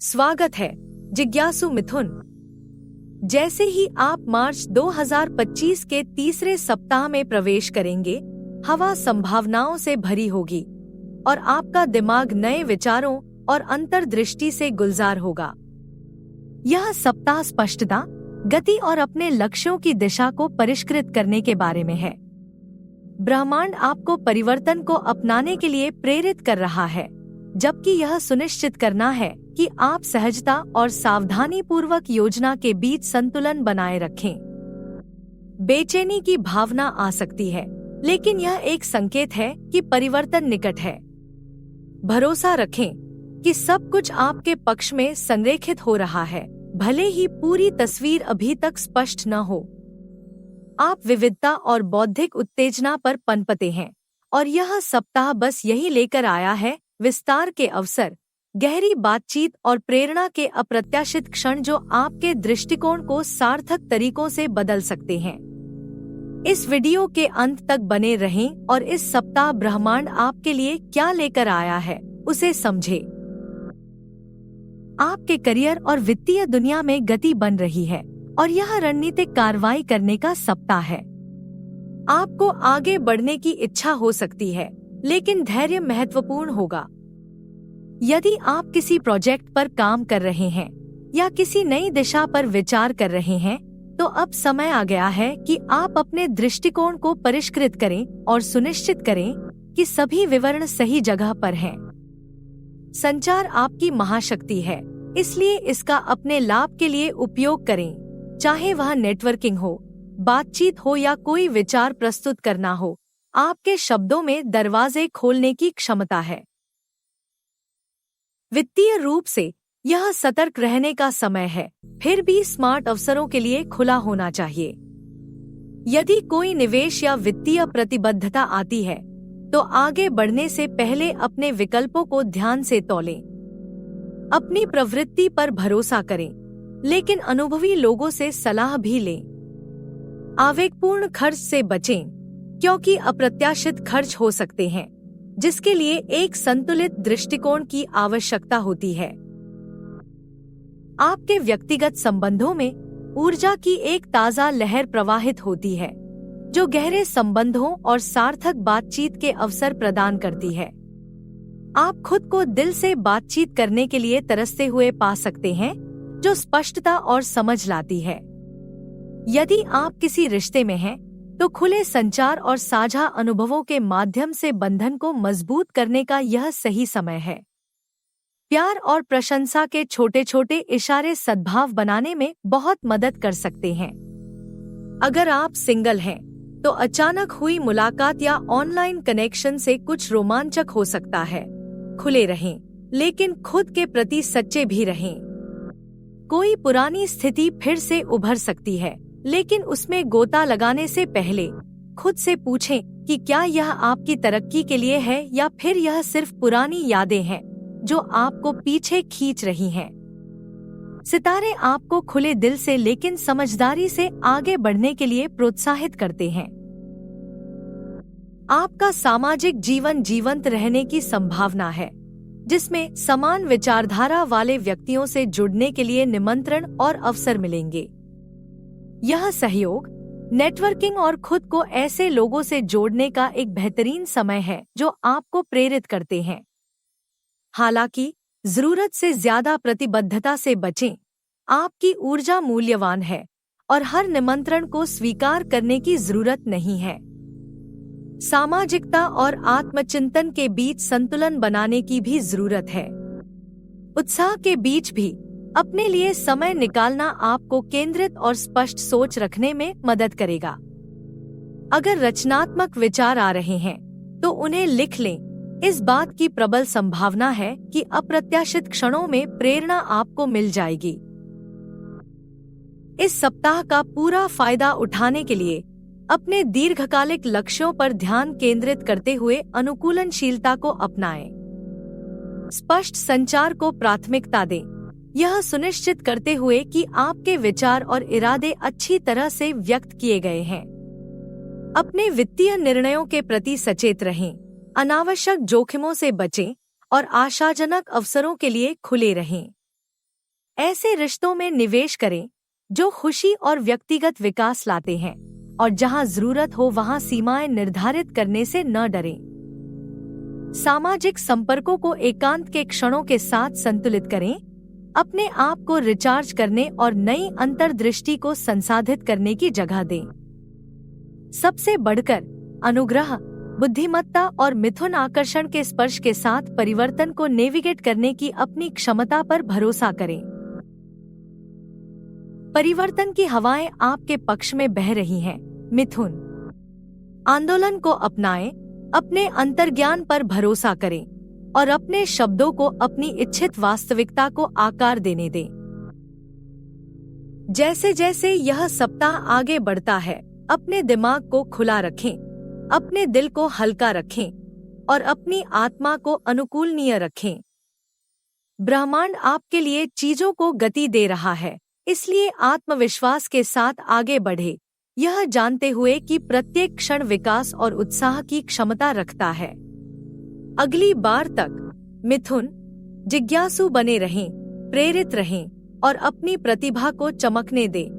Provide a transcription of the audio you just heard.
स्वागत है जिज्ञासु मिथुन। जैसे ही आप मार्च 2025 के तीसरे सप्ताह में प्रवेश करेंगे, हवा संभावनाओं से भरी होगी और आपका दिमाग नए विचारों और अंतर्दृष्टि से गुलजार होगा। यह सप्ताह स्पष्टता, गति और अपने लक्ष्यों की दिशा को परिष्कृत करने के बारे में है। ब्रह्मांड आपको परिवर्तन को अपनाने के लिए प्रेरित कर रहा है, जबकि यह सुनिश्चित करना है कि आप सहजता और सावधानी पूर्वक योजना के बीच संतुलन बनाए रखें। बेचैनी की भावना आ सकती है, लेकिन यह एक संकेत है कि परिवर्तन निकट है। भरोसा रखें कि सब कुछ आपके पक्ष में संरेखित हो रहा है, भले ही पूरी तस्वीर अभी तक स्पष्ट न हो। आप विविधता और बौद्धिक उत्तेजना पर पनपते हैं, और यह सप्ताह बस यही लेकर आया है, विस्तार के अवसर, गहरी बातचीत और प्रेरणा के अप्रत्याशित क्षण जो आपके दृष्टिकोण को सार्थक तरीकों से बदल सकते हैं। इस वीडियो के अंत तक बने रहें और इस सप्ताह ब्रह्मांड आपके लिए क्या लेकर आया है उसे समझें। आपके करियर और वित्तीय दुनिया में गति बन रही है और यह रणनीतिक कार्रवाई करने का सप्ताह है। आपको आगे बढ़ने की इच्छा हो सकती है, लेकिन धैर्य महत्वपूर्ण होगा। यदि आप किसी प्रोजेक्ट पर काम कर रहे हैं या किसी नई दिशा पर विचार कर रहे हैं, तो अब समय आ गया है कि आप अपने दृष्टिकोण को परिष्कृत करें और सुनिश्चित करें कि सभी विवरण सही जगह पर हैं। संचार आपकी महाशक्ति है, इसलिए इसका अपने लाभ के लिए उपयोग करें, चाहे वह नेटवर्किंग हो, बातचीत हो या कोई विचार प्रस्तुत करना हो। आपके शब्दों में दरवाजे खोलने की क्षमता है। वित्तीय रूप से यह सतर्क रहने का समय है, फिर भी स्मार्ट अवसरों के लिए खुला होना चाहिए। यदि कोई निवेश या वित्तीय प्रतिबद्धता आती है, तो आगे बढ़ने से पहले अपने विकल्पों को ध्यान से तौलें। अपनी प्रवृत्ति पर भरोसा करें, लेकिन अनुभवी लोगों से सलाह भी लें। आवेगपूर्ण खर्च से बचें, क्योंकि अप्रत्याशित खर्च हो सकते हैं, जिसके लिए एक संतुलित दृष्टिकोण की आवश्यकता होती है। आपके व्यक्तिगत संबंधों में ऊर्जा की एक ताज़ा लहर प्रवाहित होती है, जो गहरे संबंधों और सार्थक बातचीत के अवसर प्रदान करती है। आप खुद को दिल से बातचीत करने के लिए तरसते हुए पा सकते हैं, जो स्पष्टता और समझ लाती है। यदि आप किसी रिश्ते में हैं, तो खुले संचार और साझा अनुभवों के माध्यम से बंधन को मजबूत करने का यह सही समय है। प्यार और प्रशंसा के छोटे छोटे इशारे सद्भाव बनाने में बहुत मदद कर सकते हैं। अगर आप सिंगल हैं, तो अचानक हुई मुलाकात या ऑनलाइन कनेक्शन से कुछ रोमांचक हो सकता है। खुले रहें, लेकिन खुद के प्रति सच्चे भी रहें। कोई पुरानी स्थिति फिर से उभर सकती है, लेकिन उसमें गोता लगाने से पहले खुद से पूछें कि क्या यह आपकी तरक्की के लिए है या फिर यह सिर्फ पुरानी यादें हैं जो आपको पीछे खींच रही हैं। सितारे आपको खुले दिल से लेकिन समझदारी से आगे बढ़ने के लिए प्रोत्साहित करते हैं। आपका सामाजिक जीवन जीवंत रहने की संभावना है, जिसमें समान विचारधारा वाले व्यक्तियों से जुड़ने के लिए निमंत्रण और अवसर मिलेंगे। यह सहयोग, नेटवर्किंग और खुद को ऐसे लोगों से जोड़ने का एक बेहतरीन समय है जो आपको प्रेरित करते हैं। हालांकि जरूरत से ज्यादा प्रतिबद्धता से बचें। आपकी ऊर्जा मूल्यवान है और हर निमंत्रण को स्वीकार करने की जरूरत नहीं है। सामाजिकता और आत्मचिंतन के बीच संतुलन बनाने की भी जरूरत है। उत्साह के बीच भी अपने लिए समय निकालना आपको केंद्रित और स्पष्ट सोच रखने में मदद करेगा। अगर रचनात्मक विचार आ रहे हैं, तो उन्हें लिख लें। इस बात की प्रबल संभावना है कि अप्रत्याशित क्षणों में प्रेरणा आपको मिल जाएगी। इस सप्ताह का पूरा फायदा उठाने के लिए अपने दीर्घकालिक लक्ष्यों पर ध्यान केंद्रित करते हुए अनुकूलनशीलता को अपनाएं। स्पष्ट संचार को प्राथमिकता दें, यह सुनिश्चित करते हुए कि आपके विचार और इरादे अच्छी तरह से व्यक्त किए गए हैं। अपने वित्तीय निर्णयों के प्रति सचेत रहें, अनावश्यक जोखिमों से बचें और आशाजनक अवसरों के लिए खुले रहें। ऐसे रिश्तों में निवेश करें जो खुशी और व्यक्तिगत विकास लाते हैं, और जहां जरूरत हो वहां सीमाएं निर्धारित करने से न डरें। सामाजिक संपर्कों को एकांत के क्षणों के साथ संतुलित करें, अपने आप को रिचार्ज करने और नई अंतर्दृष्टि को संसाधित करने की जगह दें। सबसे बढ़कर अनुग्रह, बुद्धिमत्ता और मिथुन आकर्षण के स्पर्श के साथ परिवर्तन को नेविगेट करने की अपनी क्षमता पर भरोसा करें। परिवर्तन की हवाएं आपके पक्ष में बह रही हैं, मिथुन। आंदोलन को अपनाएं, अपने अंतर्ज्ञान पर भरोसा करें और अपने शब्दों को अपनी इच्छित वास्तविकता को आकार देने दें। जैसे जैसे यह सप्ताह आगे बढ़ता है, अपने दिमाग को खुला रखें, अपने दिल को हल्का रखें और अपनी आत्मा को अनुकूलनीय रखें। ब्रह्मांड आपके लिए चीजों को गति दे रहा है, इसलिए आत्मविश्वास के साथ आगे बढ़े, यह जानते हुए कि प्रत्येक क्षण विकास और उत्साह की क्षमता रखता है। अगली बार तक मिथुन, जिज्ञासु बने रहें, प्रेरित रहें और अपनी प्रतिभा को चमकने दें।